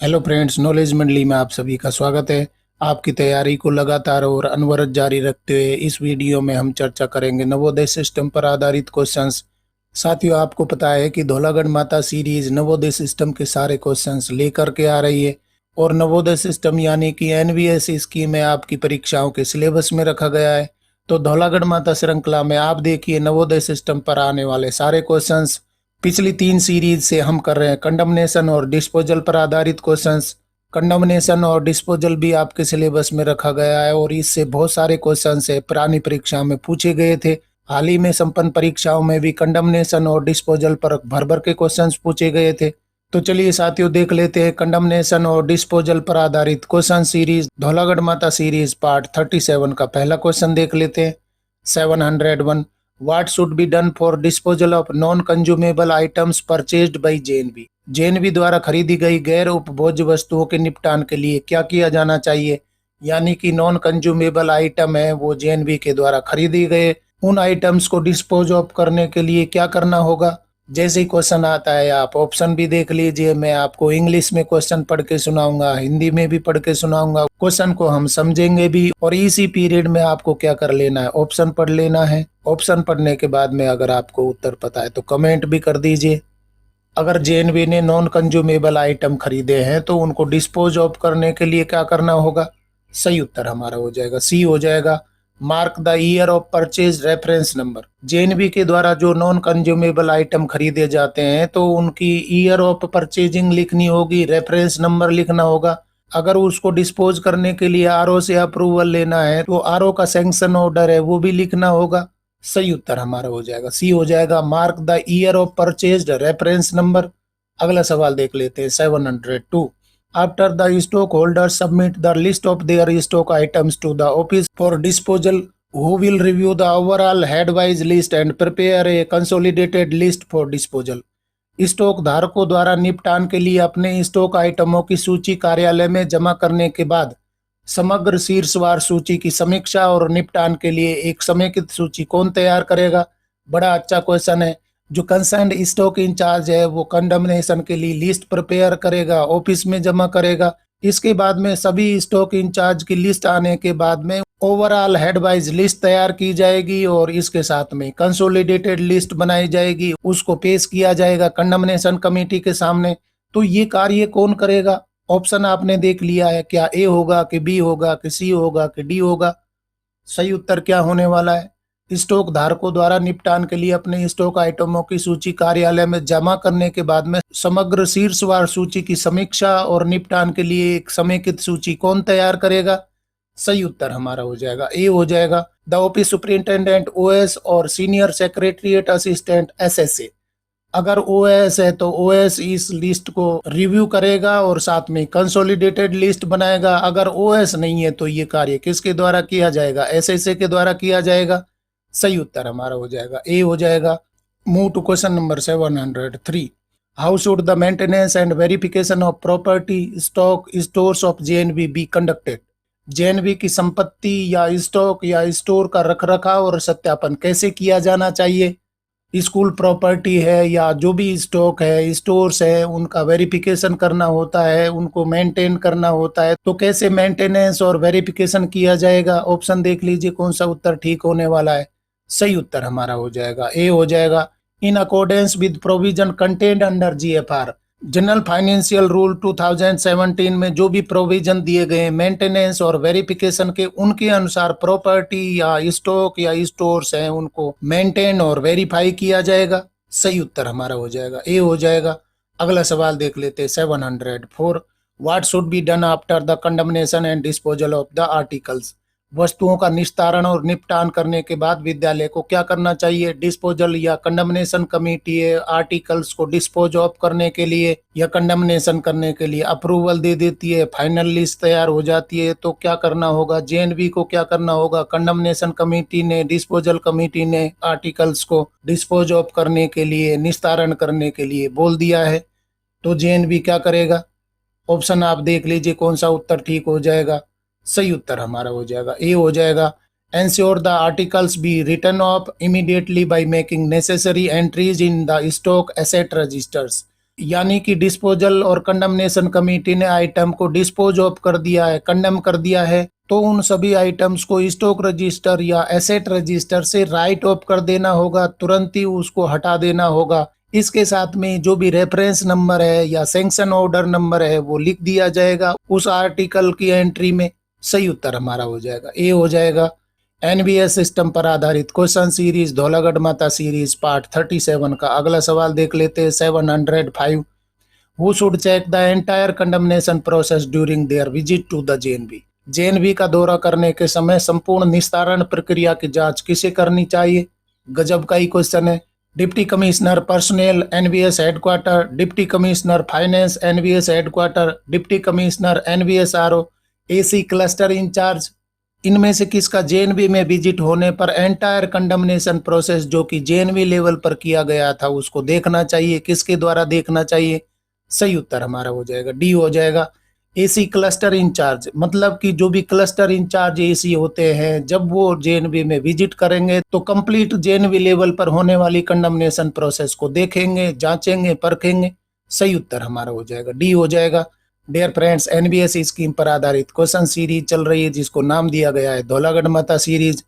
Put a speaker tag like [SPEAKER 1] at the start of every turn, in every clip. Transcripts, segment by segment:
[SPEAKER 1] Hello friends, knowledge मंडली में आप सभी का स्वागत है। आपकी तैयारी को लगातार और अनवरत जारी रखते हुए इस वीडियो में हम चर्चा करेंगे नवोदय सिस्टम पर आधारित क्वेश्चंस। साथियों, आपको पता है कि धौलागढ़ माता सीरीज नवोदय सिस्टम के सारे क्वेश्चंस लेकर के आ रही है और नवोदय सिस्टम यानी कि एनवीएस स्कीम में आपकी परीक्षाओं के सिलेबस में रखा गया है। तो धौलागढ़ माता श्रृंखला में आप देखिए नवोदय सिस्टम पर आने वाले सारे क्वेश्चंस। पिछली 3 सीरीज से हम कर रहे हैं कंडमनेशन और डिस्पोजल पर आधारित क्वेश्चंस। कंडमनेशन और डिस्पोजल भी आपके सिलेबस में रखा गया है और इससे बहुत सारे क्वेश्चंस है पुरानी परीक्षा में पूछे गए थे। हाल ही में संपन्न परीक्षाओं में भी कंडमनेशन और डिस्पोजल पर भर भर के क्वेश्चंस पूछे गए थे। तो चलिए साथियों, देख लेते हैं कंडमनेशन और डिस्पोजल पर आधारित क्वेश्चन सीरीज धौलागढ़ माता सीरीज पार्ट 37 का पहला क्वेश्चन देख लेते हैं। 701 What should be done for disposal of non-consumable items purchased by JNV? JNV द्वारा खरीदी गई गैर उपभोज्य वस्तुओं के निपटान के लिए क्या किया जाना चाहिए। यानी कि नॉन कंज्यूमेबल आइटम है वो JNV के द्वारा खरीदी गए, उन आइटम्स को डिस्पोज ऑफ करने के लिए क्या करना होगा। जैसे ही क्वेश्चन आता है आप ऑप्शन भी देख लीजिए। मैं आपको इंग्लिश में क्वेश्चन पढ़ के सुनाऊंगा, हिंदी में भी पढ़ के सुनाऊंगा। क्वेश्चन को हम समझेंगे भी और इसी पीरियड में आपको क्या कर लेना है, ऑप्शन पढ़ लेना है। ऑप्शन पढ़ने के बाद में अगर आपको उत्तर पता है तो कमेंट भी कर दीजिए। अगर जेएनवी ने नॉन कंज्यूमेबल आइटम खरीदे हैं तो उनको डिस्पोज ऑफ करने के लिए क्या करना होगा। सही उत्तर हमारा हो जाएगा सी हो जाएगा। Mark the year of purchase reference number. JNV के द्वारा जो नॉन कंज्यूमेबल आइटम खरीदे जाते हैं तो उनकी ईयर ऑफ परचेजिंग लिखनी होगी, रेफरेंस नंबर लिखना होगा। अगर उसको डिस्पोज करने के लिए आरओ से अप्रूवल लेना है तो आरओ का सैंक्शन ऑर्डर है वो भी लिखना होगा। सही उत्तर हमारा हो जाएगा सी हो जाएगा। Mark the year of purchased reference number. अगला सवाल देख लेते हैं 702। After the stock holder submit the list of their stock items to the office for disposal, who will review the overall head-wise list and prepare a consolidated list for disposal? Stock धारकों द्वारा निपटान के लिए अपने stock आइटमों की सूची कार्यालय में जमा करने के बाद समग्र शीर्षवार सूची की समीक्षा और निपटान के लिए एक समेकित सूची कौन तैयार करेगा। बड़ा अच्छा क्वेश्चन है। जो कंसर्न्ड स्टॉक इंचार्ज है वो कंडमनेशन के लिए लिस्ट प्रिपेयर करेगा, ऑफिस में जमा करेगा। इसके बाद में सभी स्टॉक इंचार्ज की लिस्ट आने के बाद में ओवरऑल हेड वाइज लिस्ट तैयार की जाएगी और इसके साथ में कंसोलिडेटेड लिस्ट बनाई जाएगी, उसको पेश किया जाएगा कंडमनेशन कमेटी के सामने। तो ये कार्य कौन करेगा। ऑप्शन आपने देख लिया है, क्या ए होगा कि बी होगा कि सी होगा कि डी होगा। सही उत्तर क्या होने वाला है। स्टॉक धारकों द्वारा निपटान के लिए अपने स्टॉक आइटमों की सूची कार्यालय में जमा करने के बाद में समग्र शीर्षवार सूची की समीक्षा और निपटान के लिए एक समेकित सूची कौन तैयार करेगा। सही उत्तर हमारा हो जाएगा ए हो जाएगा। द ऑफिस सुपरिंटेंडेंट ओएस और सीनियर सेक्रेटरीट असिस्टेंट एसएसए। अगर ओएस है तो ओएस इस लिस्ट को रिव्यू करेगा और साथ में कंसोलिडेटेड लिस्ट बनाएगा। अगर ओएस नहीं है तो ये कार्य किसके द्वारा किया जाएगा, एसएसए के द्वारा किया जाएगा। सही उत्तर हमारा हो जाएगा ए हो जाएगा। Move to question number 703। How should the maintenance and verification of property stock stores of JNV be conducted. JNV की संपत्ति या स्टॉक या स्टोर का रखरखाव और सत्यापन कैसे किया जाना चाहिए। स्कूल प्रॉपर्टी है या जो भी स्टॉक है, स्टोर्स है, उनका वेरिफिकेशन करना होता है, उनको मेंटेन करना होता है। तो कैसे मेंटेनेंस और वेरिफिकेशन किया जाएगा। ऑप्शन देख लीजिए कौन सा उत्तर ठीक होने वाला है। सही उत्तर हमारा हो जाएगा ए हो जाएगा। In accordance with provision content under GFR general financial rule 2017 में जो भी प्रोविजन दिए गए मेंटेनेंस और वेरिफिकेशन के, उनके अनुसार प्रॉपर्टी या स्टॉक या स्टोर्स हैं उनको मेंटेन और वेरीफाई किया जाएगा। सही उत्तर हमारा हो जाएगा ए हो जाएगा। अगला सवाल देख लेते हैं 704। What should be done after the condemnation and disposal of the articles. वस्तुओं का निस्तारण और निपटान करने के बाद विद्यालय को क्या करना चाहिए। डिस्पोजल या कंडमनेशन कमेटी है आर्टिकल्स को डिस्पोज ऑफ करने के लिए या कंडमनेशन करने के लिए अप्रूवल दे देती है, फाइनल लिस्ट तैयार हो जाती है। तो क्या करना होगा, जेएनवी को क्या करना होगा। कंडमनेशन कमेटी ने, डिस्पोजल कमेटी ने आर्टिकल्स को डिस्पोज ऑफ करने के लिए, निस्तारण करने के लिए बोल दिया है। तो जेएनवी क्या करेगा। ऑप्शन आप देख लीजिए कौन सा उत्तर ठीक हो जाएगा। सही उत्तर हमारा हो जाएगा ए हो जाएगा। Ensure the articles be written off immediately by making necessary entries in the stock asset registers. यानी कि डिस्पोजल और कंडमनेशन कमेटी ने आइटम को डिस्पोज ऑफ कर दिया है, कंडेम कर दिया है, तो उन सभी आइटम्स को स्टॉक रजिस्टर या एसेट रजिस्टर से राइट ऑफ कर देना होगा, तुरंत ही उसको हटा देना होगा। इसके साथ में जो भी रेफरेंस नंबर है या सैंक्शन ऑर्डर नंबर है वो लिख दिया जाएगा उस आर्टिकल की एंट्री में। सही उत्तर हमारा हो जाएगा ए हो जाएगा। एनबीएस सिस्टम पर आधारित क्वेश्चन सीरीज धौलागढ़ माता सीरीज पार्ट 37 का अगला सवाल देख लेते हैं। 705 who should check the entire condemnation process during their visit to the JNV. JNV का दौरा करने के समय संपूर्ण निस्तारण प्रक्रिया की जांच किसे करनी चाहिए? गजब का ही क्वेश्चन है। Deputy commissioner personnel NVS headquarter, deputy commissioner finance NVS headquarter, deputy commissioner NVS RO, AC cluster incharge, इनमें से किसका जेएनवी में विजिट होने पर एंटायर कंडमनेशन प्रोसेस जो कि जेएनवी लेवल पर किया गया था उसको देखना चाहिए, किसके द्वारा देखना चाहिए? सही उत्तर हमारा हो जाएगा डी हो जाएगा। एसी क्लस्टर इंचार्ज, मतलब कि जो भी क्लस्टर इंचार्ज एसी होते हैं जब वो जेएनवी में विजिट करेंगे तो कंप्लीट जेएनवी लेवल पर होने वाली कंडमनेशन प्रोसेस को देखेंगे, जांचेंगे, परखेंगे। सही उत्तर हमारा हो जाएगा डी हो जाएगा। डियर फ्रेंड्स, एनबीएस स्कीम पर आधारित क्वेश्चन सीरीज चल रही है जिसको नाम दिया गया है धौलागढ़ माता सीरीज।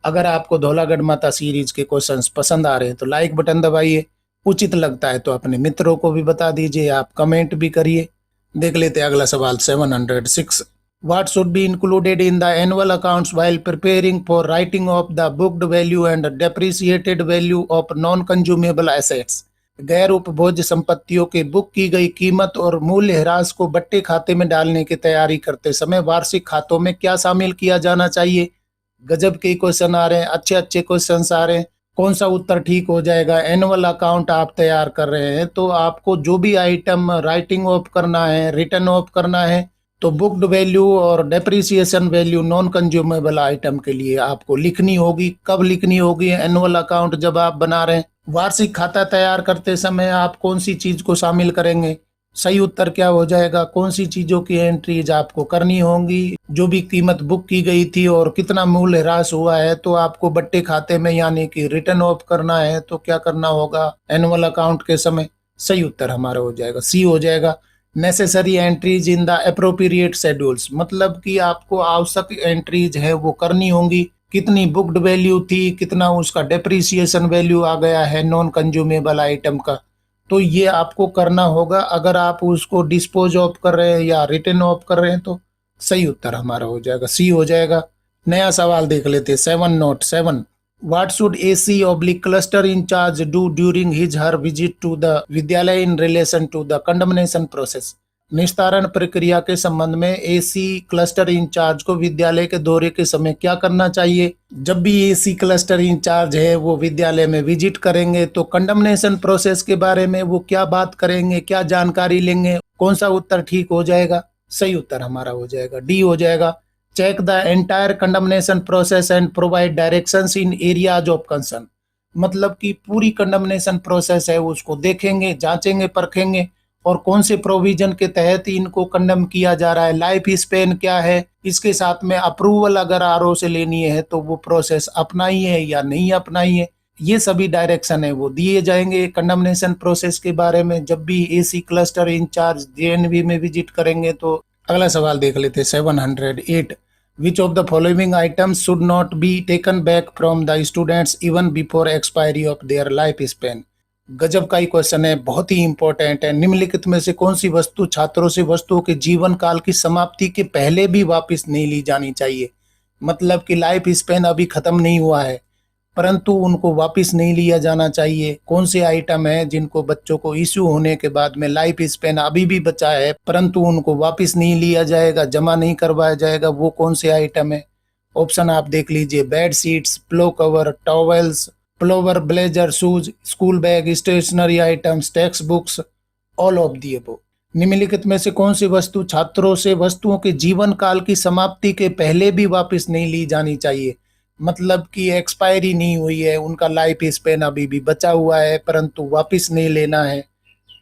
[SPEAKER 1] अगर आपको धौलागढ़ माता सीरीज के क्वेश्चंस पसंद आ रहे हैं तो लाइक बटन दबाइए, उचित लगता है तो अपने मित्रों को भी बता दीजिए, आप कमेंट भी करिए। देख लेते हैं अगला सवाल 706। What should be included in the annual accounts while preparing for writing of the booked value and depreciated value of non-consumable assets? गैर उपभोज्य संपत्तियों के बुक की गई कीमत और मूल्य ह्रास को बट्टे खाते में डालने की तैयारी करते समय वार्षिक खातों में क्या शामिल किया जाना चाहिए? गजब के क्वेश्चन आ रहे हैं, अच्छे अच्छे क्वेश्चन आ रहे हैं। कौन सा उत्तर ठीक हो जाएगा? एनुअल अकाउंट आप तैयार कर रहे हैं तो आपको जो भी आइटम राइटिंग ऑफ करना है, रिटर्न ऑफ करना है, तो बुक्ड वैल्यू और depreciation value non consumable item के लिए आपको लिखनी होगी। कब लिखनी होगी? एनुअल अकाउंट जब आप बना रहे हैं। वार्षिक खाता तैयार करते समय आप कौन सी चीज को शामिल करेंगे? सही उत्तर क्या हो जाएगा? कौन सी चीजों की एंट्रीज आपको करनी होंगी? जो भी कीमत बुक की गई थी और कितना मूल्य ह्रास हुआ है तो आपको बट्टे खाते में यानी कि रिटर्न ऑफ करना है, तो क्या करना होगा एनुअल अकाउंट के समय? सही उत्तर हमारा हो जाएगा सी हो जाएगा। Necessary entries in the appropriate schedules, मतलब कि आपको आवश्यक एंट्रीज है वो करनी होंगी। कितनी बुक्ड वैल्यू थी, कितना उसका डेप्रिसिएशन वैल्यू आ गया है नॉन कंज्यूमेबल आइटम का, तो ये आपको करना होगा अगर आप उसको डिस्पोज ऑफ कर रहे हैं या रिटर्न ऑफ कर रहे हैं तो। सही उत्तर हमारा हो जाएगा सी हो जाएगा। नया सवाल देख लेते हैं 707। What should AC oblique cluster in charge do during his her visit to the विद्यालय in relation to the condemnation process? निस्तारण प्रक्रिया के संबंध में एसी क्लस्टर इंचार्ज को विद्यालय के दौरे के समय क्या करना चाहिए? जब भी एसी क्लस्टर इंचार्ज है वो विद्यालय में विजिट करेंगे तो कंडमनेशन प्रोसेस के बारे में वो क्या बात करेंगे, क्या जानकारी लेंगे? कौन सा उत्तर ठीक हो जाएगा? सही उत्तर हमारा हो जाएगा डी हो जाएगा। Check the entire condemnation process and provide directions in areas of concern, मतलब कि पूरी कंडमनेशन प्रोसेस है उसको देखेंगे, जांचेंगे, परखेंगे और कौन से प्रोविजन के तहत इनको कंडम किया जा रहा है, लाइफ स्पेन क्या है, इसके साथ में अप्रूवल अगर आरओ से लेनी है तो वो प्रोसेस अपनाई है या नहीं अपनाई है, ये सभी डायरेक्शन है वो दिए जाएंगे कंडमनेशन प्रोसेस के बारे में जब भी एसी क्लस्टर इंचार्ज जेएनवी में विजिट करेंगे तो। अगला सवाल देख लेते हैं 708। Which of the following items should not be taken back from the students even before expiry of their life span? गजब का ही क्वेश्चन है, बहुत ही इंपॉर्टेंट है। निम्नलिखित में से कौन सी वस्तु छात्रों से वस्तुओं के जीवन काल की समाप्ति के पहले भी वापस नहीं ली जानी चाहिए? मतलब कि लाइफ स्पेन अभी खत्म नहीं हुआ है परंतु उनको वापस नहीं लिया जाना चाहिए। कौन से आइटम है जिनको बच्चों को इश्यू होने के बाद में लाइफ स्पेन अभी भी बचा है परंतु उनको वापस नहीं लिया जाएगा, जमा नहीं करवाया जाएगा, वो कौन से आइटम है? ऑप्शन आप देख लीजिए, bed sheets, pillow cover, towels, pullover, blazer, shoes, school bag, stationery items, text books, all of the above. निम्नलिखित में से कौन सी वस्तु छात्रों से वस्तुओं के जीवन काल की समाप्ति के पहले भी वापस नहीं ली जानी चाहिए? मतलब कि एक्सपायरी नहीं हुई है, उनका लाइफ स्पेन अभी भी बचा हुआ है परंतु वापस नहीं लेना है।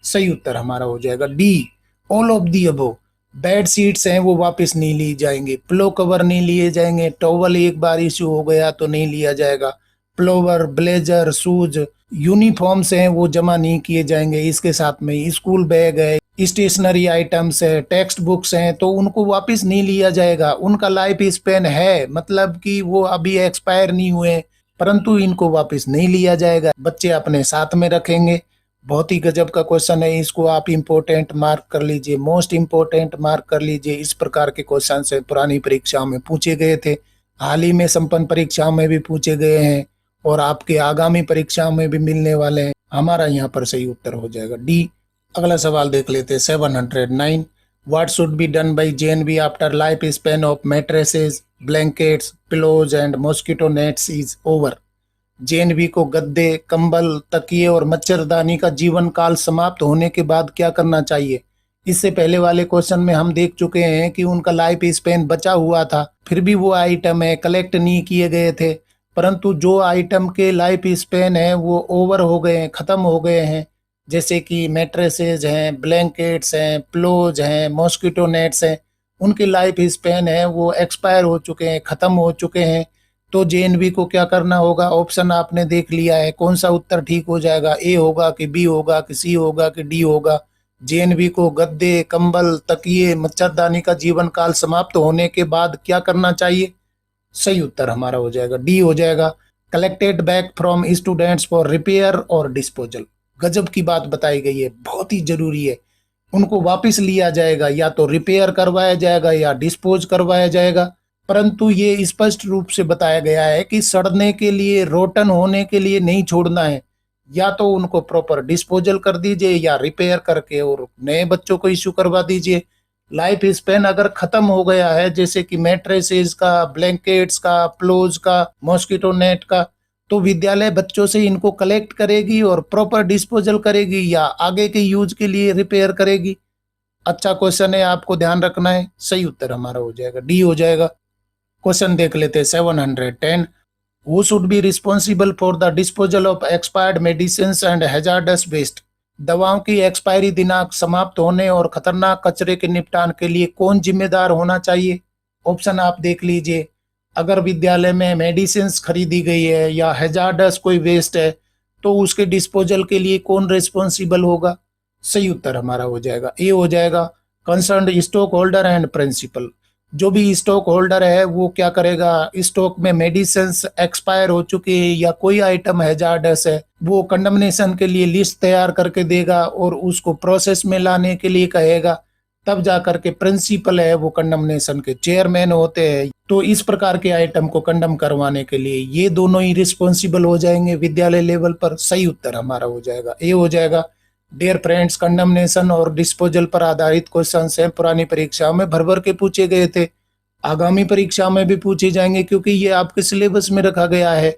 [SPEAKER 1] सही उत्तर हमारा हो जाएगा D, all of the above. Bed sheets हैं वो वापस नहीं ली जाएंगे, प्लो कवर नहीं लिए जाएंगे, टॉवल एक बार इश्यू हो गया तो नहीं लिया जाएगा, प्लोवर, ब्लेजर, शूज, यूनिफॉर्म्स हैं वो जमा नहीं किए जाएंगे। इसके साथ में स्कूल बैग है, स्टेशनरी आइटम्स है, टेक्स्ट बुक्स हैं, तो उनको वापस नहीं लिया जाएगा। उनका लाइफ स्पेन है, मतलब कि वो अभी एक्सपायर नहीं हुए, परंतु इनको वापस नहीं लिया जाएगा, बच्चे अपने साथ में रखेंगे। बहुत ही गजब का क्वेश्चन है, इसको आप इम्पोर्टेंट मार्क कर लीजिए, मोस्ट इम्पोर्टेंट मार्क कर लीजिए। इस प्रकार के क्वेश्चन से पुरानी परीक्षाओं में पूछे गए थे, हाल ही में संपन्न परीक्षाओं में भी पूछे गए हैं और आपके आगामी परीक्षाओं में भी मिलने वाले हैं। हमारा यहाँ पर सही उत्तर हो जाएगा डी। अगला सवाल देख लेते हैं 709। What should be done by JNV after life span of mattresses, blankets, pillows and mosquito nets is over. JNV को गद्दे, कंबल, तकिए और मच्छरदानी का जीवन काल समाप्त होने के बाद क्या करना चाहिए। इससे पहले वाले क्वेश्चन में हम देख चुके हैं कि उनका लाइफ स्पेन बचा हुआ था, फिर भी वो आइटम है कलेक्ट नहीं किए गए थे, परंतु जो आइटम के लाइफ स्पेन है वो ओवर हो गए हैं, खत्म हो गए हैं, जैसे कि मैट्रेसेज हैं, ब्लैंकेट्स हैं, प्लोज हैं, मॉस्किटो नेट्स हैं, उनकी लाइफ स्पेन है वो एक्सपायर हो चुके हैं, खत्म हो चुके हैं। तो जेएनवी को क्या करना होगा, ऑप्शन आपने देख लिया है, कौन सा उत्तर ठीक हो जाएगा, ए होगा कि बी होगा कि सी होगा कि डी होगा। जेएनवी को गद्दे, कंबल, तकिए, मच्छरदानी का जीवन काल समाप्त होने के बाद क्या करना चाहिए। सही उत्तर हमारा हो जाएगा डी हो जाएगा, collected back from students for repair और डिस्पोजल। गजब की बात बताई गई है, बहुत ही जरूरी है। उनको वापस लिया जाएगा, या तो रिपेयर करवाया जाएगा या डिस्पोज करवाया जाएगा, परंतु ये स्पष्ट रूप से बताया गया है कि सड़ने के लिए, रोटन होने के लिए नहीं छोड़ना है। या तो उनको प्रॉपर डिस्पोजल कर दीजिए या रिपेयर करके और नए बच्चों को इश्यू करवा दीजिए। लाइफ स्पेन अगर खत्म हो गया है, जैसे कि मैट्रेसेस का, ब्लैंकेट्स का, प्लोज का, मॉस्किटो नेट का, तो विद्यालय बच्चों से इनको कलेक्ट करेगी और प्रॉपर डिस्पोजल करेगी या आगे के यूज के लिए रिपेयर करेगी। अच्छा क्वेश्चन है, आपको ध्यान रखना है। सही उत्तर हमारा हो जाएगा डी हो जाएगा। क्वेश्चन देख लेते हैं 710। Who should be responsible for the disposal of expired medicine and hazardous waste. दवाओं की एक्सपायरी दिनांक समाप्त होने और खतरनाक कचरे के निपटान के लिए कौन जिम्मेदार होना चाहिए। ऑप्शन आप देख लीजिए। अगर विद्यालय में मेडिसिन खरीदी गई है या हैजार्डस कोई वेस्ट है, तो उसके डिस्पोजल के लिए कौन रिस्पॉन्सिबल होगा। सही उत्तर हमारा हो जाएगा ए हो जाएगा, concerned stock holder and principal. जो भी स्टॉक होल्डर है वो क्या करेगा, स्टॉक में मेडिसिन एक्सपायर हो चुकी है या कोई आइटम हैजार्डस है, वो कंडमनेशन के लिए लिस्ट तैयार करके देगा और उसको प्रोसेस में लाने के लिए कहेगा। तब जाकर के प्रिंसिपल है वो कंडमनेशन के चेयरमैन होते हैं। तो इस प्रकार के आइटम को कंडम करवाने के लिए ये दोनों ही रिस्पॉन्सिबल हो जाएंगे विद्यालय लेवल पर। सही उत्तर हमारा हो जाएगा ए हो जाएगा। डियर फ्रेंड्स, कंडमनेशन और डिस्पोजल पर आधारित क्वेश्चन है पुरानी परीक्षाओं में भर भर के पूछे गए थे, आगामी परीक्षाओं में भी पूछे जाएंगे, क्योंकि ये आपके सिलेबस में रखा गया है।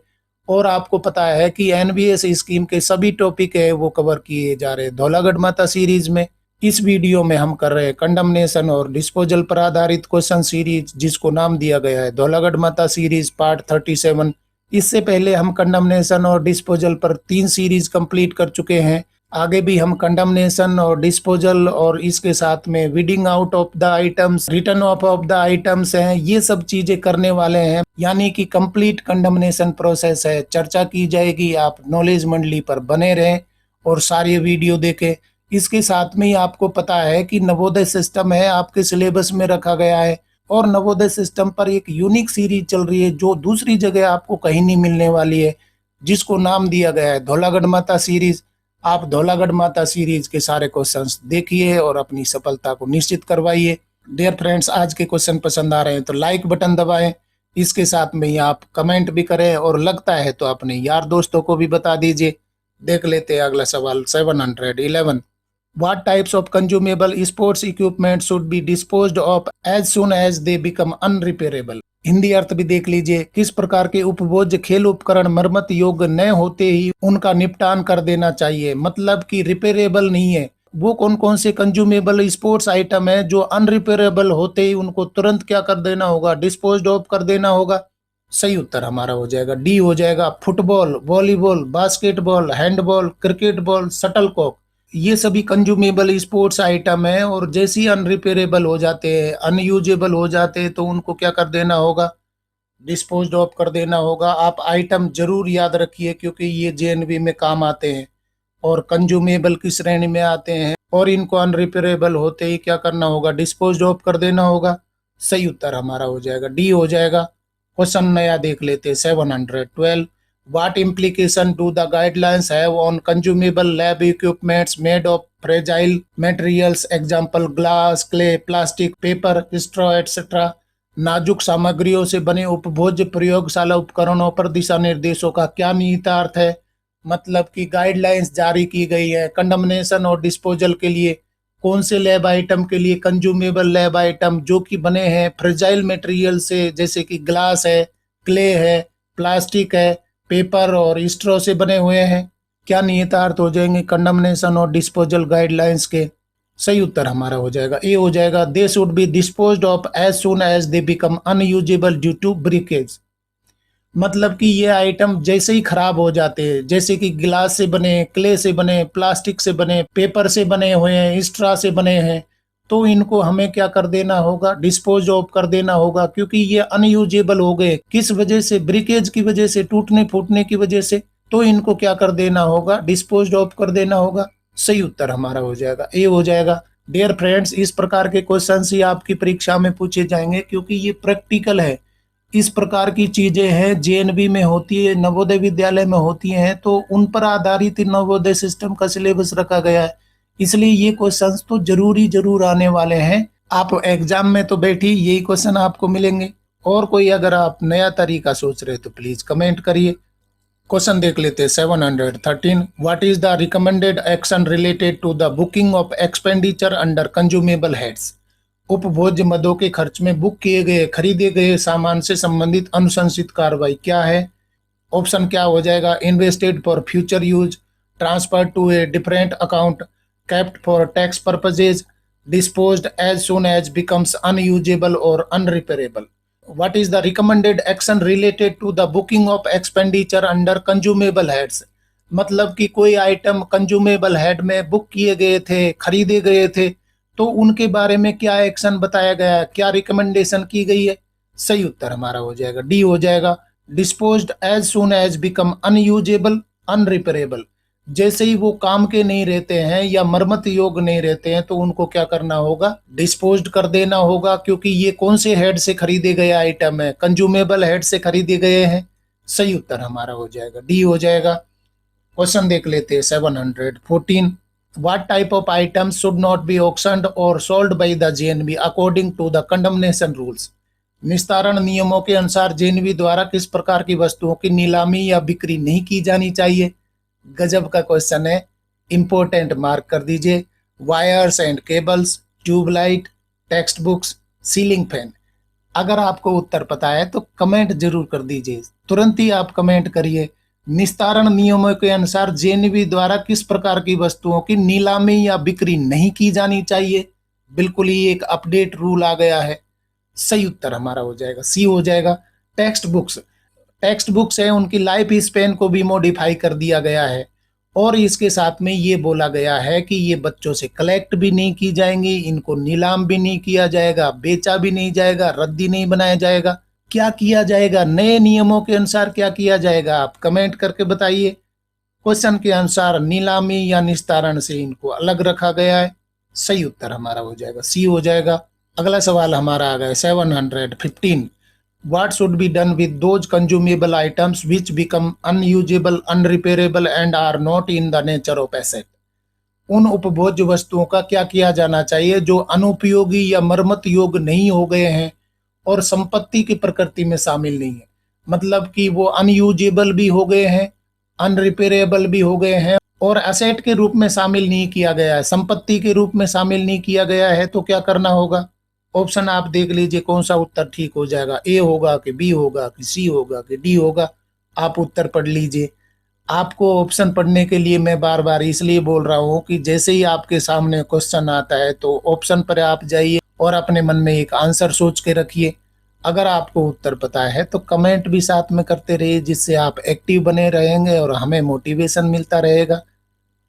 [SPEAKER 1] और आपको पता है कि एनवीएस स्कीम के सभी टॉपिक है वो कवर किए जा रहे हैं धौलागढ़ माता सीरीज में। इस वीडियो में हम कर रहे हैं कंडमनेशन और डिस्पोजल पर आधारित क्वेश्चन सीरीज, जिसको नाम दिया गया है धौलागढ़ माता सीरीज पार्ट 37। इससे पहले हम कंडमनेशन और डिस्पोजल पर 3 सीरीज कंप्लीट कर चुके हैं। आगे भी हम कंडमनेशन और डिस्पोजल और इसके साथ में weeding out of the items, return of the items हैं, ये सब चीजें करने वाले हैं। यानी कि कंप्लीट कंडमनेशन प्रोसेस है, चर्चा की जाएगी। आप नॉलेज मंडली पर बने रहें और सारी वीडियो देखें। इसके साथ में ही आपको पता है कि नवोदय सिस्टम है आपके सिलेबस में रखा गया है, और नवोदय सिस्टम पर एक यूनिक सीरीज चल रही है जो दूसरी जगह आपको कहीं नहीं मिलने वाली है, जिसको नाम दिया गया है धौलागढ़ माता सीरीज। आप धौलागढ़ माता सीरीज के सारे क्वेश्चंस देखिए और अपनी सफलता को निश्चित करवाइए। डियर फ्रेंड्स, आज के क्वेश्चन पसंद आ रहे हैं तो लाइक बटन दबाएं, इसके साथ में ही आप कमेंट भी करें और लगता है तो अपने यार दोस्तों को भी बता दीजिए। देख लेते हैं अगला सवाल 711। What types of consumable sports equipment should be disposed of as soon as they become unrepairable? Hindi अर्थ भी देख लीजिए। किस प्रकार के उपभोज्य खेल उपकरण मरम्मत योग्य न होते ही उनका निपटान कर देना चाहिए, मतलब कि रिपेयरेबल नहीं है। वो कौन कौन से कंज्यूमेबल स्पोर्ट्स आइटम है जो अनरिपेयरेबल होते ही उनको तुरंत क्या कर देना होगा, डिस्पोज ऑफ कर देना होगा। सही उत्तर हमारा हो जाएगा डी हो जाएगा। Football, volleyball, basketball, handball, cricket ball, shuttlecock, ये सभी कंज्यूमेबल स्पोर्ट्स आइटम है और जैसे ही अनरिपेयरेबल हो जाते हैं, अनयूजेबल हो जाते हैं, तो उनको क्या कर देना होगा, डिस्पोज्ड ऑफ कर देना होगा। आप आइटम जरूर याद रखिए क्योंकि ये जेएनबी में काम आते हैं और कंज्यूमेबल की श्रेणी में आते हैं, और इनको अनरिपेयरेबल होते ही क्या करना होगा, डिस्पोज ऑफ कर देना होगा। सही उत्तर हमारा हो जाएगा डी हो जाएगा। क्वेश्चन नया देख लेते हैं 712। What implication do the guidelines have on consumable lab equipments made of fragile materials, example glass, clay, plastic, paper, straw etcetera. नाजुक सामग्रियों से बने उपभोज्य प्रयोगशाला उपकरणों पर दिशा निर्देशों का क्या निहितार्थ है। मतलब कि गाइडलाइंस जारी की गई है कंडमनेशन और डिस्पोजल के लिए। कौन से लैब आइटम के लिए, कंज्यूमेबल लैब आइटम जो कि बने हैं फ्रेजाइल मटेरियल से, जैसे कि ग्लास है, क्ले है, प्लास्टिक है, पेपर और स्ट्रॉ से बने हुए हैं। क्या निहितार्थ हो जाएंगे कंडमनेशन और डिस्पोजल गाइडलाइंस के। सही उत्तर हमारा हो जाएगा ए हो जाएगा। They should be disposed of as soon as they become unusable due to breakage. मतलब कि ये आइटम जैसे ही खराब हो जाते हैं, जैसे कि गिलास से बने, क्ले से बने, प्लास्टिक से बने, पेपर से बने हुए हैं, स्ट्रॉ से बने हैं, तो इनको हमें क्या कर देना होगा, डिस्पोज ऑफ कर देना होगा, क्योंकि ये अनयूजेबल हो गए। किस वजह से? ब्रेकेज की वजह से, टूटने फूटने की वजह से। तो इनको क्या कर देना होगा, डिस्पोज ऑफ कर देना होगा। सही उत्तर हमारा हो जाएगा ए हो जाएगा। डियर फ्रेंड्स, इस प्रकार के क्वेश्चन ही आपकी परीक्षा में पूछे जाएंगे क्योंकि ये प्रैक्टिकल है। इस प्रकार की चीजें हैं जेएनबी में होती है, नवोदय विद्यालय में होती हैं, तो उन पर आधारित नवोदय सिस्टम का सिलेबस रखा गया है। इसलिए ये क्वेश्चंस तो जरूर आने वाले हैं। आप एग्जाम में तो बैठी यही क्वेश्चन आपको मिलेंगे। और कोई अगर आप नया तरीका सोच रहे तो प्लीज कमेंट करिए। क्वेश्चन देख लेते हैं 713। What is the recommended action related to the booking of expenditure under consumable heads. उपभोज्य मदों के खर्च में बुक किए गए, खरीदे गए सामान से संबंधित अनुशंसित कार्रवाई क्या है। ऑप्शन क्या हो जाएगा, invested for future use, transfer to a different account, kept for tax purposes, disposed as soon as becomes unusable और unrepairable. What is the recommended action related to the booking of expenditure under consumable heads. मतलब कि कोई item consumable head में book किए गए थे, खरीदे गए थे, तो उनके बारे में क्या एक्शन बताया गया है, क्या रिकमेंडेशन की गई है। सही उत्तर हमारा हो जाएगा डी हो जाएगा। Disposed as soon as become unusable unrepairable. जैसे ही वो काम के नहीं रहते हैं या मरम्मत योग नहीं रहते हैं तो उनको क्या करना होगा, डिस्पोज्ड कर देना होगा, क्योंकि ये कौन से हेड से खरीदे गए आइटम है, कंज्यूमेबल हेड से खरीदे गए हैं। सही उत्तर हमारा हो जाएगा डी हो जाएगा। क्वेश्चन देख लेते हैं 714। What type of items should not be auctioned or sold by the JNB according to the condemnation rules? निस्तारण नियमों के अनुसार जेएनबी द्वारा किस प्रकार की वस्तुओं की नीलामी या बिक्री नहीं की जानी चाहिए। गजब का क्वेश्चन है, इंपोर्टेंट मार्क कर दीजिए। Wires and cables, tubelight, text books, ceiling fan. अगर आपको उत्तर पता है तो कमेंट जरूर कर दीजिए, तुरंत ही आप कमेंट करिए। निस्तारण नियमों के अनुसार जेएनबी द्वारा किस प्रकार की वस्तुओं की नीलामी या बिक्री नहीं की जानी चाहिए। बिल्कुल ही एक अपडेट रूल आ गया है। सही उत्तर हमारा हो जाएगा सी हो जाएगा। टेक्स्ट बुक्स, टेक्स्ट बुक्स है उनकी लाइफ स्पेन को भी मॉडिफाई कर दिया गया है, और इसके साथ में ये बोला गया है कि ये बच्चों से कलेक्ट भी नहीं की जाएंगी, इनको नीलाम भी नहीं किया जाएगा, बेचा भी नहीं जाएगा, रद्दी नहीं बनाया जाएगा। क्या किया जाएगा, नए नियमों के अनुसार क्या किया जाएगा, आप कमेंट करके बताइए। क्वेश्चन के अनुसार नीलामी या निस्तारण से इनको अलग रखा गया है। सही उत्तर हमारा हो जाएगा सी हो जाएगा। अगला सवाल हमारा आ गया 715। What should be done with those consumable items which become unusable, unrepairable and are not in the nature of asset? उन उपभोज्य वस्तुओं का क्या किया जाना चाहिए जो अनुपयोगी या मरम्मत योग्य नहीं हो गए हैं और संपत्ति की प्रकृति में शामिल नहीं है। मतलब कि वो अनयूजेबल भी हो गए हैं, अनरिपेयरेबल भी हो गए हैं और एसेट के रूप में शामिल नहीं किया गया है, संपत्ति के रूप में शामिल नहीं किया गया है। तो क्या करना होगा, ऑप्शन आप देख लीजिए कौन सा उत्तर ठीक हो जाएगा, ए होगा कि बी होगा कि सी होगा कि डी होगा। आप उत्तर पढ़ लीजिए। आपको ऑप्शन पढ़ने के लिए मैं बार बार इसलिए बोल रहा हूँ कि जैसे ही आपके सामने क्वेश्चन आता है तो ऑप्शन पर आप जाइए और अपने मन में एक आंसर सोच के रखिए। अगर आपको उत्तर पता है तो कमेंट भी साथ में करते रहिए, जिससे आप एक्टिव बने रहेंगे और हमें मोटिवेशन मिलता रहेगा।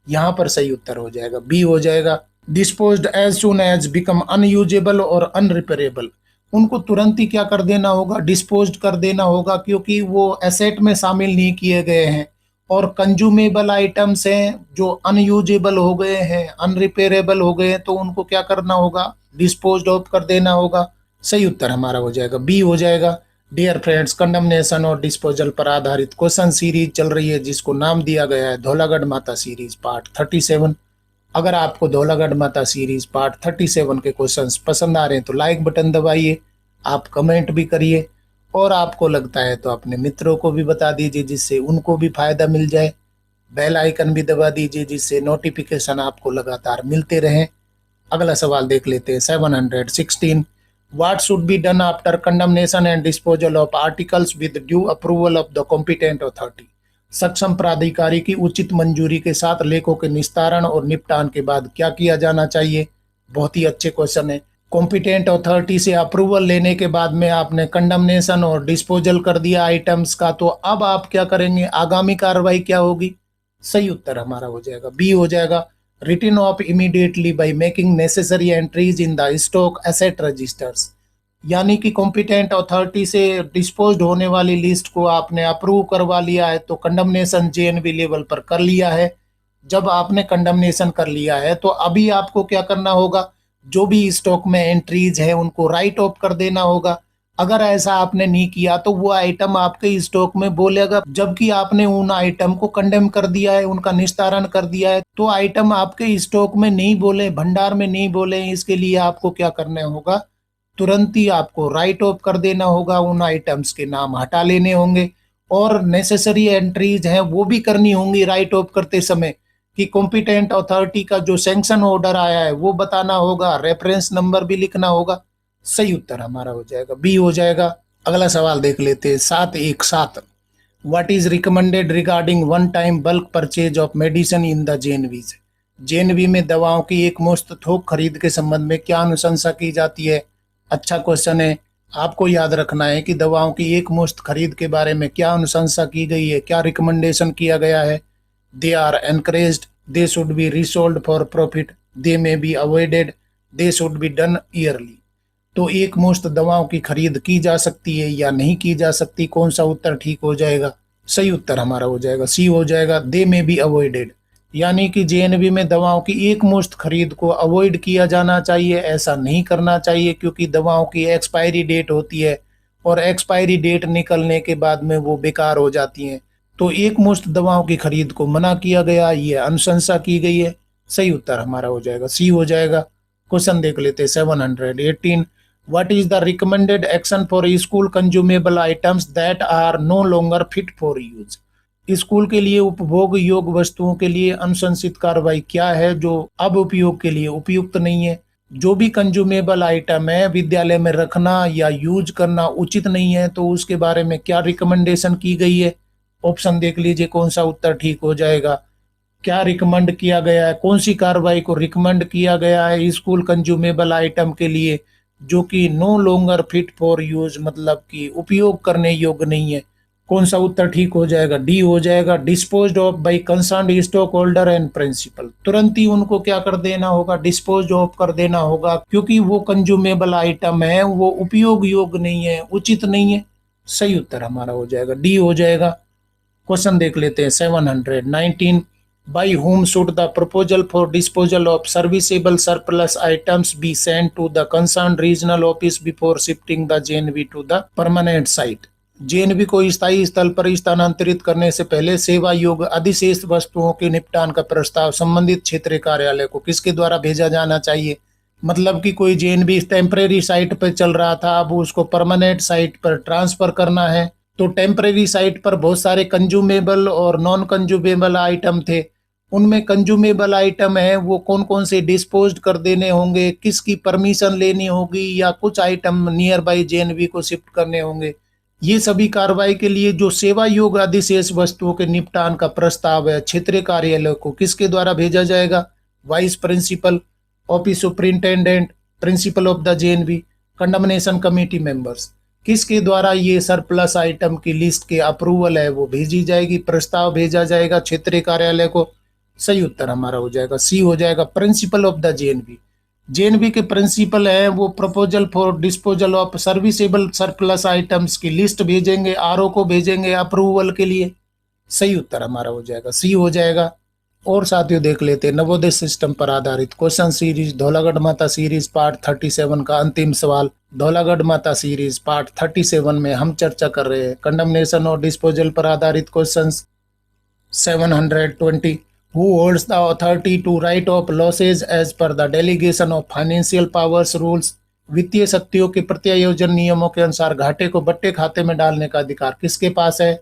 [SPEAKER 1] यहाँ पर सही उत्तर हो जाएगा बी हो जाएगा। Disposed as soon as become unusable और अनरिपेयरेबल। उनको तुरंत ही क्या कर देना होगा, डिस्पोज कर देना होगा, क्योंकि वो एसेट में शामिल नहीं किए गए हैं और कंज्यूमेबल आइटम्स हैं जो अनयूजेबल हो गए हैं, अनरिपेयरेबल हो गए हैं, तो उनको क्या करना होगा, डिस्पोज ऑफ कर देना होगा। सही उत्तर हमारा हो जाएगा बी हो जाएगा। डियर फ्रेंड्स, कंडमनेशन और डिस्पोजल पर आधारित क्वेश्चन सीरीज चल रही है जिसको नाम दिया गया है धौलागढ़ माता सीरीज पार्ट 37। अगर आपको धौलागढ़ माता सीरीज पार्ट 37 के क्वेश्चंस पसंद आ रहे हैं तो लाइक बटन दबाइए, आप कमेंट भी करिए और आपको लगता है तो अपने मित्रों को भी बता दीजिए जिससे उनको भी फायदा मिल जाए। बेल आइकन भी दबा दीजिए जिससे नोटिफिकेशन आपको लगातार मिलते रहें। अगला सवाल देख लेते हैं 716। What should be done after condemnation and disposal of articles with due approval of the competent authority? सक्षम प्राधिकारी की उचित मंजूरी के साथ लेखों के निस्तारण और निपटान के बाद क्या किया जाना चाहिए। बहुत ही अच्छे क्वेश्चन है। कॉम्पिटेंट अथॉरिटी से अप्रूवल लेने के बाद में आपने कंडमनेशन और डिस्पोजल कर दिया आइटम्स का, तो अब आप क्या करेंगे, आगामी कार्रवाई क्या होगी। सही उत्तर हमारा हो जाएगा बी हो जाएगा। Written off immediately by making necessary entries in the stock asset registers, यानी कि कॉम्पिटेंट अथॉरिटी से डिस्पोज्ड होने वाली लिस्ट को आपने अप्रूव करवा लिया है, तो कंडमनेशन जेएनवी लेवल पर कर लिया है। जब आपने कंडमनेशन कर लिया है तो अभी आपको क्या करना होगा, जो भी स्टॉक में एंट्रीज है उनको राइट ऑफ कर देना होगा। अगर ऐसा आपने नहीं किया तो वो आइटम आपके स्टॉक में बोलेगा, जबकि आपने उन आइटम को कंडेम कर दिया है, उनका निस्तारण कर दिया है, तो आइटम आपके स्टॉक में नहीं बोले, भंडार में नहीं बोले। इसके लिए आपको क्या करना होगा, तुरंत ही आपको राइट ऑफ कर देना होगा, उन आइटम्स के नाम हटा लेने होंगे और नेसेसरी एंट्रीज हैं वो भी करनी होंगी राइट ऑफ करते समय, कि कॉम्पिटेंट अथॉरिटी का जो सैंक्शन ऑर्डर आया है वो बताना होगा, रेफरेंस नंबर भी लिखना होगा। सही उत्तर हमारा हो जाएगा बी हो जाएगा। अगला सवाल देख लेते हैं 717। What is recommended regarding one time bulk purchase of medicine in the JNVs. JNV में दवाओं की एक मुश्त थोक खरीद के संबंध में क्या अनुशंसा की जाती है। अच्छा क्वेश्चन है। आपको याद रखना है कि दवाओं की एक मुश्त खरीद के बारे में क्या अनुशंसा की गई है, क्या रिकमेंडेशन किया गया है। They are encouraged, they should be resold for profit, they may be avoided, they should be done early. तो एक मुश्त दवाओं की खरीद की जा सकती है या नहीं की जा सकती, कौन सा उत्तर ठीक हो जाएगा। सही उत्तर हमारा हो जाएगा सी हो जाएगा। दे मे बी अवॉइडेड, यानी कि जेएनवी में दवाओं की एक मुश्त खरीद को अवॉइड किया जाना चाहिए, ऐसा नहीं करना चाहिए, क्योंकि दवाओं की एक्सपायरी डेट होती है और एक्सपायरी डेट निकलने के बाद में वो बेकार हो जाती हैं। तो एक मुश्त दवाओं की खरीद को मना किया गया, ये अनुशंसा की गई है। सही उत्तर हमारा हो जाएगा सी हो जाएगा। क्वेश्चन देख लेते हैं 718। What is the recommended action for school consumable items that are no longer fit for use. School के लिए उपभोग योग्य वस्तुओं के लिए अनुशंसित कार्रवाई क्या है जो अब उपयोग के लिए उपयुक्त नहीं है। जो भी कंज्यूमेबल आइटम है विद्यालय में रखना या यूज करना उचित नहीं है, तो उसके बारे में क्या रिकमेंडेशन की गई है। ऑप्शन देख लीजिए कौन सा उत्तर ठीक हो जाएगा। क्या रिकमेंड किया गया है, कौन सी कार्रवाई को रिकमेंड किया गया है स्कूल कंज्यूमेबल आइटम के लिए जो कि no longer fit for use, मतलब कि उपयोग करने योग्य नहीं है। कौन सा उत्तर ठीक हो जाएगा, डी हो जाएगा। Disposed of by concerned stock holder and principal, तुरंत ही उनको क्या कर देना होगा, डिस्पोज ऑफ कर देना होगा, क्योंकि वो कंज्यूमेबल आइटम है, वो उपयोग योग्य नहीं है, उचित नहीं है। सही उत्तर हमारा हो जाएगा डी हो जाएगा। क्वेश्चन देख लेते हैं 719। By whom should the proposal for disposal of serviceable surplus items be sent to the concerned regional office before shifting the JNV to the permanent site। JNV को स्थायी स्थल पर स्थानांतरित करने से पहले सेवा योग्य अधिशेष वस्तुओं के निपटान का प्रस्ताव संबंधित क्षेत्रीय कार्यालय को किसके द्वारा भेजा जाना चाहिए। मतलब कि कोई जेएनवी टेम्परेरी साइट पर चल रहा था, अब उसको परमानेंट साइट पर ट्रांसफर करना है, तो टेम्परेरी साइट पर बहुत सारे कंज्यूमेबल और नॉन कंज्यूमेबल आइटम थे। उनमें कंज्यूमेबल आइटम है वो कौन कौन से डिस्पोज कर देने होंगे, किसकी परमिशन लेनी होगी, या कुछ आइटम नियर बाई जेएनवी को शिफ्ट करने होंगे। ये सभी कार्रवाई के लिए जो सेवा योग्य अधिशेष वस्तुओं के निपटान का प्रस्ताव है क्षेत्रीय कार्यालय को किसके द्वारा भेजा जाएगा। Vice principal, office superintendent, principal of the JNV, condemnation committee members, किसके द्वारा ये सरप्लस आइटम की लिस्ट के अप्रूवल है वो भेजी जाएगी, प्रस्ताव भेजा जाएगा क्षेत्रीय कार्यालय को। सही उत्तर हमारा हो जाएगा सी हो जाएगा, principal of the JNV. JNV के प्रिंसिपल है वो proposal for disposal of serviceable surplus items की लिस्ट भेजेंगे, आरओ को भेजेंगे अप्रूवल के लिए। सही उत्तर हमारा हो जाएगा सी हो जाएगा। और साथियों देख लेते हैं नवोदय सिस्टम पर आधारित क्वेश्चन सीरीज धौलागढ़ माता सीरीज पार्ट 37 का अंतिम सवाल। धौलागढ़ माता सीरीज पार्ट 37 में हम चर्चा कर रहे हैं कंडमनेशन और डिस्पोजल पर आधारित question 720। Who holds the authority to write off losses as per the delegation of financial powers rules? वित्तीय शक्तियों के प्रत्यायोजन नियमों के अनुसार घाटे को बट्टे खाते में डालने का अधिकार किसके पास है?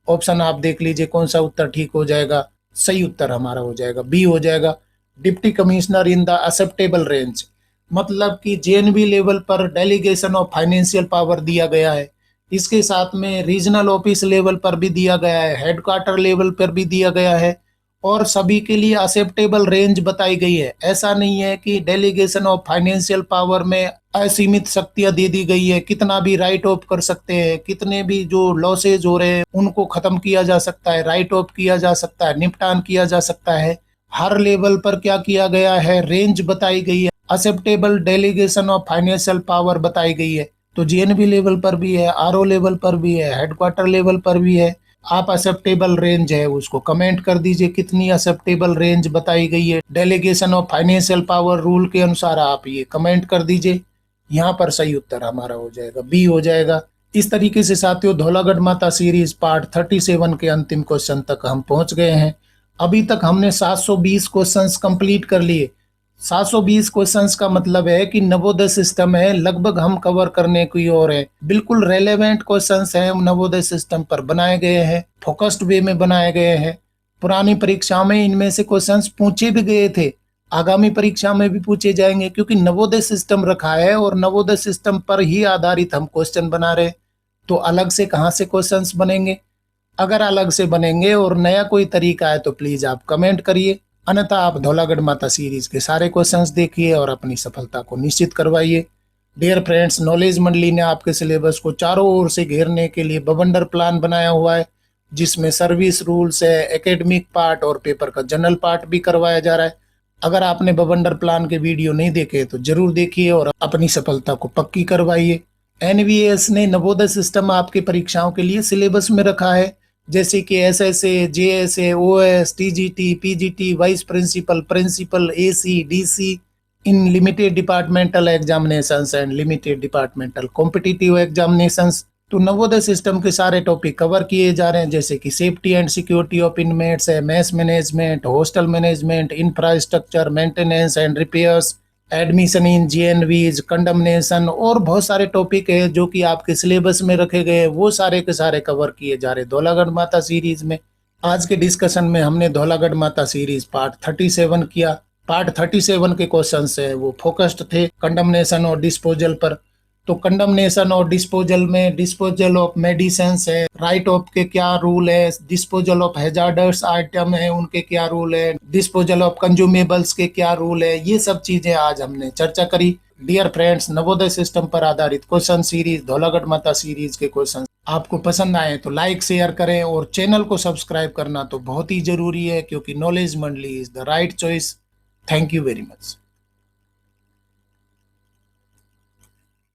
[SPEAKER 1] ऑप्शन आप देख लीजिए कौन सा उत्तर ठीक हो जाएगा। सही उत्तर हमारा हो जाएगा बी हो जाएगा। Deputy commissioner in the acceptable range, मतलब कि जेएनवी लेवल पर डेलीगेशन ऑफ फाइनेंशियल पावर दिया गया है, इसके साथ में रीजनल ऑफिस लेवल पर भी दिया गया है, हेडक्वार्टर लेवल पर भी दिया गया है और सभी के लिए एक्सेप्टेबल रेंज बताई गई है। ऐसा नहीं है कि डेलीगेशन ऑफ फाइनेंशियल पावर में असीमित शक्तियां दे दी गई है, कितना भी राइट ऑफ कर सकते हैं, कितने भी जो लॉसेज हो रहे हैं उनको खत्म किया जा सकता है, राइट ऑफ किया जा सकता है, निपटान किया जा सकता है। हर लेवल पर क्या किया गया है, रेंज बताई गई है, acceptable delegation of financial power बताई गई है। तो जेएनवी लेवल पर भी है, आरओ लेवल पर भी है, हेडक्वार्टर लेवल पर भी है। आप एक्सेप्टेबल रेंज है उसको कमेंट कर दीजिए कितनी एक्सेप्टेबल रेंज बताई गई है delegation of financial power rule के अनुसार, आप ये कमेंट कर दीजिए। यहाँ पर सही उत्तर हमारा हो जाएगा बी हो जाएगा। इस तरीके से साथियों धौलागढ़ माता सीरीज पार्ट 37 के अंतिम क्वेश्चन तक हम पहुंच गए हैं। अभी तक हमने 720 क्वेश्चंस कंप्लीट कर लिए। 720 क्वेश्चंस का मतलब है कि नवोदय सिस्टम है लगभग हम कवर करने की ओर है। बिल्कुल रेलेवेंट क्वेश्चंस हैं नवोदय सिस्टम पर बनाए गए हैं, फोकस्ड वे में बनाए गए हैं। पुरानी परीक्षाओं में इनमें से क्वेश्चंस पूछे भी गए थे, आगामी परीक्षा में भी पूछे जाएंगे क्योंकि नवोदय सिस्टम रखा है और नवोदय सिस्टम पर ही आधारित हम क्वेश्चन बना रहे। तो अलग से कहाँ से क्वेश्चंस बनेंगे? अगर अलग से बनेंगे और नया कोई तरीका है तो प्लीज आप कमेंट करिए, अन्यथा आप धौलागढ़ माता सीरीज के सारे क्वेश्चंस देखिए और अपनी सफलता को निश्चित करवाइए। डियर फ्रेंड्स, नॉलेज मंडली ने आपके सिलेबस को चारों ओर से घेरने के लिए बवंडर प्लान बनाया हुआ है, जिसमें सर्विस रूल्स है, एकेडमिक पार्ट और पेपर का जनरल पार्ट भी करवाया जा रहा है। अगर आपने बवंडर प्लान के वीडियो नहीं देखे तो जरूर देखिए और अपनी सफलता को पक्की करवाइए। एनवीएस ने नवोदय सिस्टम आपके परीक्षाओं के लिए सिलेबस में रखा है, जैसे कि SSA, JSA, OS, TGT, PGT, vice principal, principal, AC, DC in limited departmental examinations and limited departmental competitive examinations. तो नवोदय सिस्टम के सारे टॉपिक कवर किए जा रहे हैं, जैसे कि safety and security of inmates है, mess management, hostel management, infrastructure maintenance and repairs, admission in JNVs, condemnation और बहुत सारे टॉपिक है जो कि आपके सिलेबस में रखे गए, वो सारे के सारे कवर किए जा रहे धौलागढ़ माता सीरीज में। आज के डिस्कशन में हमने धौलागढ़ माता सीरीज पार्ट 37 किया। पार्ट 37 के क्वेश्चन है वो फोकस्ड थे कंडमनेशन और डिस्पोजल पर। तो कंडमनेशन और डिस्पोजल में डिस्पोजल ऑफ मेडिसिन है, राइट ऑफ के क्या रूल है, डिस्पोजल ऑफ हैजार्डस आइटम है उनके क्या रूल है, डिस्पोजल ऑफ कंज्यूमेबल्स के क्या रूल है, ये सब चीजें आज हमने चर्चा करी। डियर फ्रेंड्स, नवोदय सिस्टम पर आधारित क्वेश्चन सीरीज धौलागढ़ माता सीरीज के क्वेश्चन आपको पसंद आए तो लाइक शेयर करें और चैनल को सब्सक्राइब करना तो बहुत ही जरूरी है, क्योंकि नॉलेज मंडली is the right choice. Thank you very much.